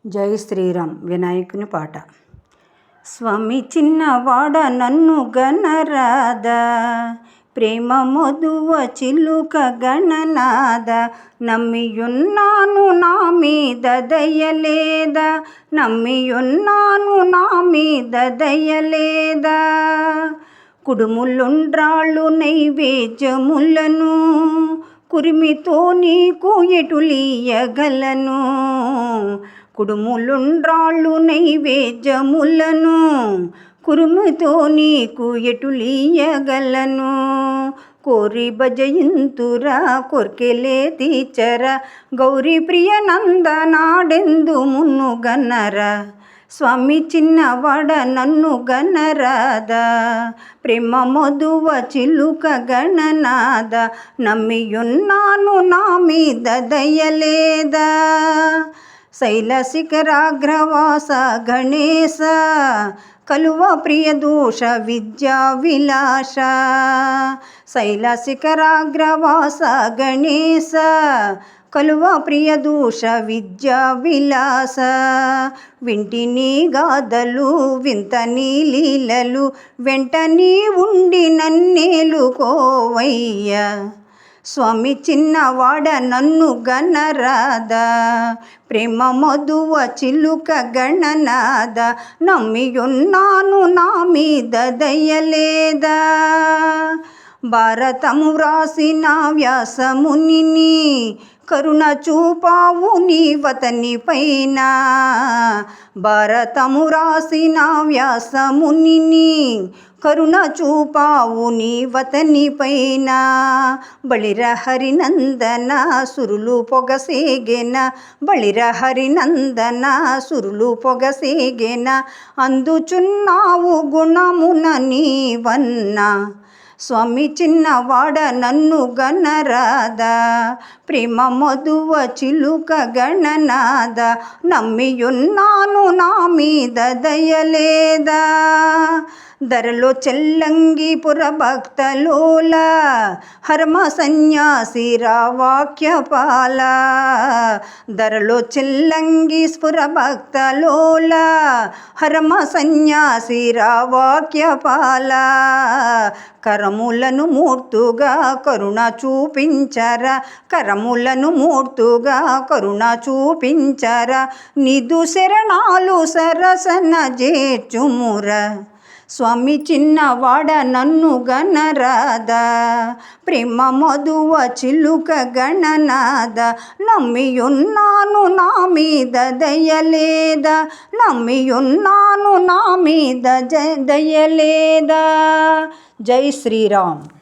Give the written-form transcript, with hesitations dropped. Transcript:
జై శ్రీరామ్ వినాయకుని పాట. స్వామి చిన్నవాడ నన్ను గణరాధా, ప్రేమ మధువ చిలుక గణనాద. నమ్మియున్నాను నా మీద దయలేదా, నమ్మియున్నాను నా మీద దయలేదా. కుడుములుండ్రాళ్ళు నైవేద్యములను కురిమితో నీకు ఎటులీయగలను. కుడుములుండ్రాళ్ళు నైవేద్యములను కురుమితో నీకు ఎటులీయగలను. కోరి భజయింతురా కోర్కెలే తీర్చరా, గౌరీ ప్రియ నందనాడెందు మున్ను గన్నరా. స్వామి చిన్నవాడ నన్ను గణరాధా, ప్రేమ మధువ చిలుక గణనాద. నమ్మియున్నాను నా మీద దయలేదా. శైల శిఖరాగ్రవాస గణేశ, కలువ ప్రియ దోష విద్యా విలాస. శైల శిఖరాగ్రవాస గణేశ, కలువ ప్రియ దోష విద్యా విలాస. వింటిని గాథలు వింతని లీలలు, వెంటని ఉండి నన్నేలుకోవయ్యా. స్వామి చిన్నవాడ నన్ను గణరాధా, ప్రేమ మధువ చిలుక గణనాద. నమ్మియున్నాను నా మీద దయలేదా. భారతము వ్రాసిన వ్యాసమునిని కరుణ చూపావు నీవతని పైన. భారతము రాసిన వ్యాసమునిని కరుణ చూపావు నీవతని పైన. బళిర హరినందన సురులు పొగసేగెన, బళిర హరినందన సురులు పొగసేగెన. అందుచున్నావు గుణమున నీవన్నా. స్వామి చిన్నవాడ నన్ను గణరాధా, ప్రేమ మధువ చిలుక గణనాద. నమ్మియున్నాను నా మీద దయలేదా. ధరలో చెల్లంగి పురభక్తలోల, హర్మ సన్యాసి రావాక్యపాల. ధరలో చెల్లంగి స్ఫురభక్తలోల, హర్మ సన్యాసి రావాక్యపాల. కరములను మూర్తుగా కరుణ చూపించరా, కరములను మూర్తుగా కరుణ చూపించరా. నిదు శరణాలు సరసన చేర్చుమురా. స్వామి చిన్నవాడ నన్ను గణరాధా, ప్రేమ మధువ చిలుక గణనాద. నమ్మియున్నాను నా మీద దయలేదా, నమ్మియున్నాను నా మీద దయలేదా. జై శ్రీరామ్.